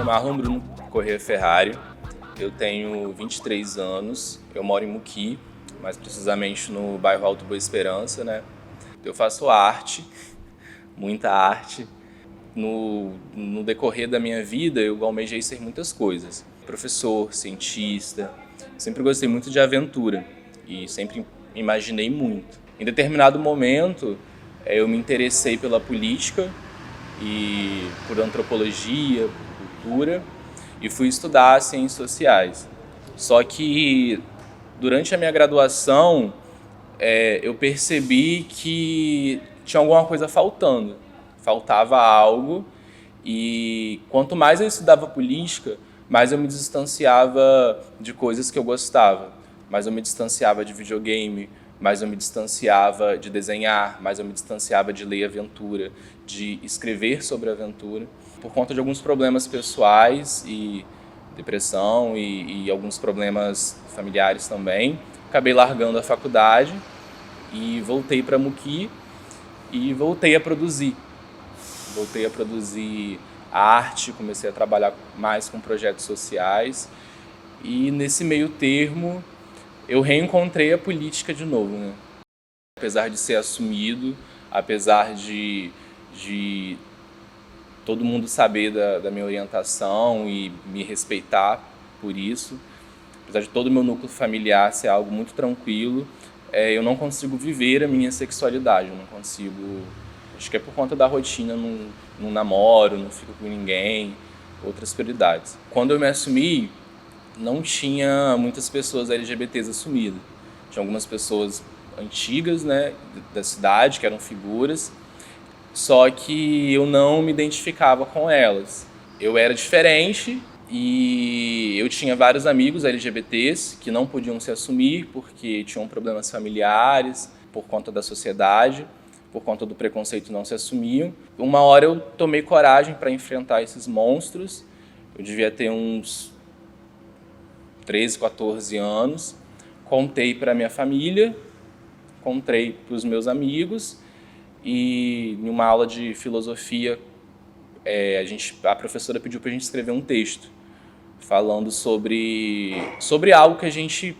Marlon Bruno Corrêa Ferrari, eu tenho 23 anos, eu moro em Muqui, mais precisamente no bairro Alto Boa Esperança, né? Eu faço arte, muita arte. No decorrer da minha vida, eu almejei ser muitas coisas. Professor, cientista, sempre gostei muito de aventura e sempre imaginei muito. Em determinado momento, eu me interessei pela política e por antropologia, por cultura, e fui estudar ciências sociais. Só que durante a minha graduação, eu percebi que tinha alguma coisa faltando. Faltava algo, e quanto mais eu estudava política, mais eu me distanciava de coisas que eu gostava. Mais eu me distanciava de videogame, mais eu me distanciava de desenhar, mais eu me distanciava de ler aventura, de escrever sobre aventura. Por conta de alguns problemas pessoais e depressão e alguns problemas familiares também, acabei largando a faculdade e voltei para Muqui e voltei a produzir. Voltei a produzir arte, comecei a trabalhar mais com projetos sociais e nesse meio termo eu reencontrei a política de novo, né? Apesar de ser assumido, apesar de todo mundo saber da minha orientação e me respeitar por isso, apesar de todo o meu núcleo familiar ser algo muito tranquilo, eu não consigo viver a minha sexualidade, eu não consigo. Acho que é por conta da rotina, não namoro, não fico com ninguém, outras prioridades. Quando eu me assumi, não tinha muitas pessoas LGBTs assumidas. Tinha algumas pessoas antigas, né, da cidade, que eram figuras, só que eu não me identificava com elas. Eu era diferente e eu tinha vários amigos LGBTs que não podiam se assumir porque tinham problemas familiares, por conta da sociedade, por conta do preconceito não se assumiam. Uma hora eu tomei coragem para enfrentar esses monstros. Eu devia ter uns 13, 14 anos. Contei para minha família, contei para os meus amigos e em uma aula de filosofia a professora pediu para a gente escrever um texto falando sobre algo que a gente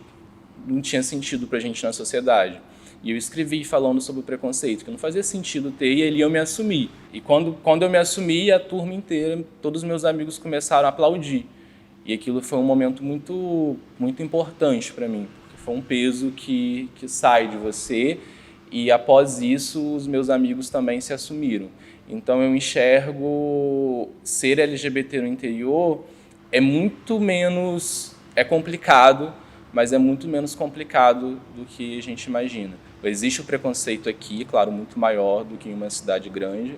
não tinha sentido para a gente na sociedade. E eu escrevi falando sobre o preconceito, que não fazia sentido ter, e ali eu me assumi. E quando eu me assumi, a turma inteira, todos os meus amigos começaram a aplaudir. E aquilo foi um momento muito, muito importante para mim, porque foi um peso que sai de você, e após isso os meus amigos também se assumiram. Então eu enxergo ser LGBT no interior é muito menos, é complicado, mas é muito menos complicado do que a gente imagina. Existe o preconceito aqui, claro, muito maior do que em uma cidade grande,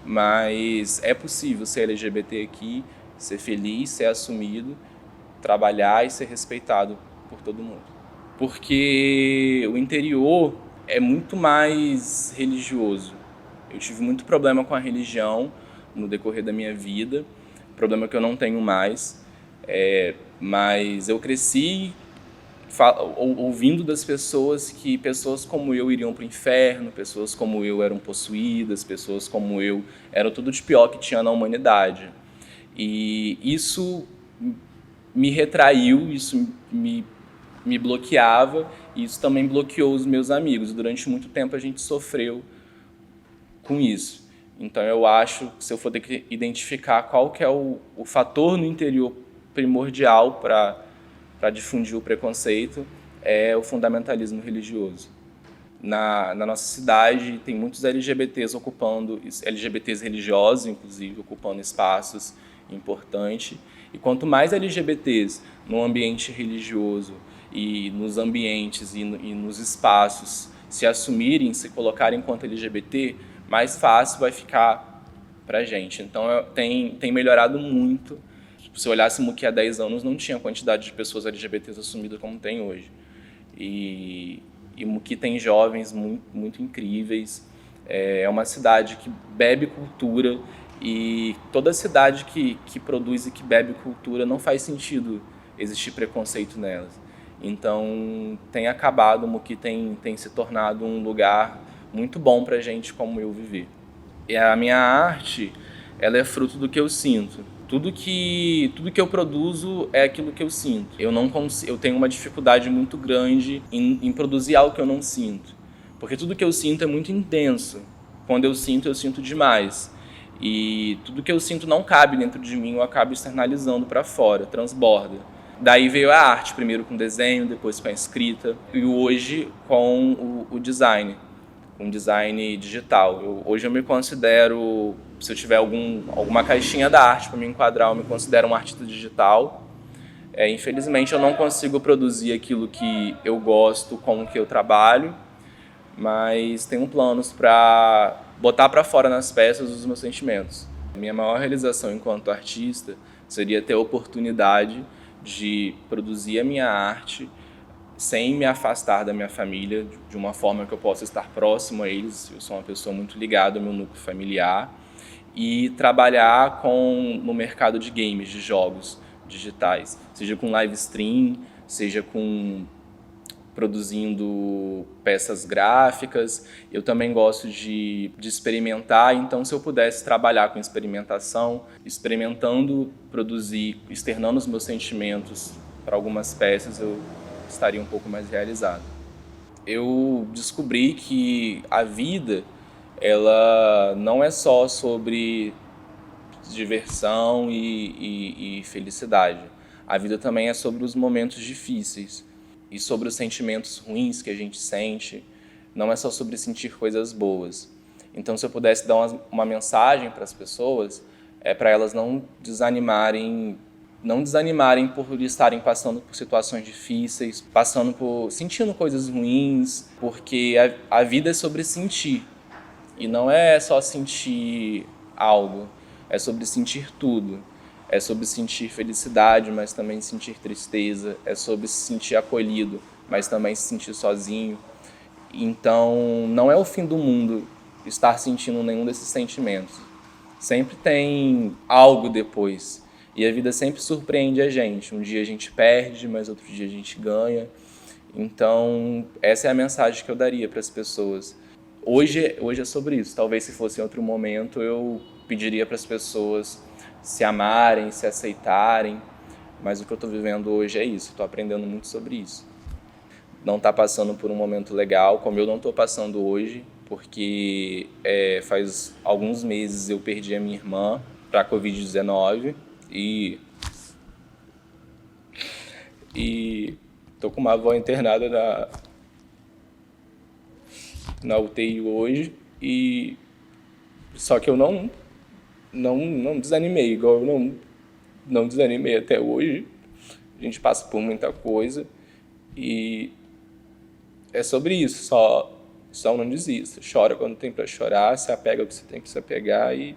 mas é possível ser LGBT aqui, ser feliz, ser assumido, trabalhar e ser respeitado por todo mundo. Porque o interior é muito mais religioso. Eu tive muito problema com a religião no decorrer da minha vida, problema que eu não tenho mais, mas eu cresci ouvindo das pessoas que pessoas como eu iriam para o inferno, pessoas como eu eram possuídas, pessoas como eu eram tudo de pior que tinha na humanidade. E isso me retraiu, isso me bloqueava, e isso também bloqueou os meus amigos. Durante muito tempo a gente sofreu com isso. Então eu acho que se eu for ter que identificar qual que é o fator no interior primordial para difundir o preconceito, é o fundamentalismo religioso. Na nossa cidade tem muitos LGBTs LGBTs religiosos, inclusive, ocupando espaços importantes. E quanto mais LGBTs no ambiente religioso e nos ambientes e nos espaços se assumirem, se colocarem enquanto LGBT, mais fácil vai ficar para a gente. Então tem melhorado muito. Se eu olhasse Muqui há 10 anos, não tinha a quantidade de pessoas LGBTs assumidas como tem hoje. E Muqui tem jovens muito, muito incríveis. É uma cidade que bebe cultura, e toda cidade que produz e que bebe cultura não faz sentido existir preconceito nelas. Então Muqui tem se tornado um lugar muito bom para gente como eu viver. E a minha arte, ela é fruto do que eu sinto. Tudo que eu produzo é aquilo que eu sinto. Eu tenho uma dificuldade muito grande em produzir algo que eu não sinto. Porque tudo que eu sinto é muito intenso. Quando eu sinto demais. E tudo que eu sinto não cabe dentro de mim, eu acabo externalizando para fora, transborda. Daí veio a arte, primeiro com desenho, depois com a escrita, e hoje com o design, com design digital. Hoje eu me considero, se eu tiver alguma caixinha da arte para me enquadrar, eu me considero um artista digital. Infelizmente eu não consigo produzir aquilo que eu gosto com o que eu trabalho, mas tenho planos para botar para fora nas peças os meus sentimentos. Minha maior realização enquanto artista seria ter a oportunidade de produzir a minha arte sem me afastar da minha família, de uma forma que eu possa estar próximo a eles. Eu sou uma pessoa muito ligada ao meu núcleo familiar, e trabalhar no mercado de games, de jogos digitais, seja com live stream, seja produzindo peças gráficas. Eu também gosto de experimentar, então se eu pudesse trabalhar com experimentação, experimentando, produzir, externando os meus sentimentos para algumas peças, eu estaria um pouco mais realizado. Eu descobri que a vida, ela não é só sobre diversão e felicidade. A vida também é sobre os momentos difíceis e sobre os sentimentos ruins que a gente sente. Não é só sobre sentir coisas boas. Então, se eu pudesse dar uma mensagem para as pessoas, é para elas não desanimarem por estarem passando por situações difíceis, sentindo coisas ruins, porque a vida é sobre sentir. E não é só sentir algo, é sobre sentir tudo. É sobre sentir felicidade, mas também sentir tristeza. É sobre se sentir acolhido, mas também se sentir sozinho. Então, não é o fim do mundo estar sentindo nenhum desses sentimentos. Sempre tem algo depois. E a vida sempre surpreende a gente. Um dia a gente perde, mas outro dia a gente ganha. Então, essa é a mensagem que eu daria para as pessoas. Hoje é sobre isso. Talvez se fosse em outro momento, eu pediria para as pessoas se amarem, se aceitarem. Mas o que eu estou vivendo hoje é isso. Estou aprendendo muito sobre isso. Não está passando por um momento legal, como eu não estou passando hoje, porque faz alguns meses eu perdi a minha irmã para a Covid-19 e estou com uma avó internada na UTI hoje, e só que eu não desanimei, igual eu não desanimei até hoje. A gente passa por muita coisa e é sobre isso, só não desista. Chora quando tem para chorar, se apega ao que você tem que se apegar e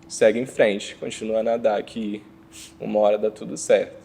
segue em frente, continua a nadar que uma hora dá tudo certo.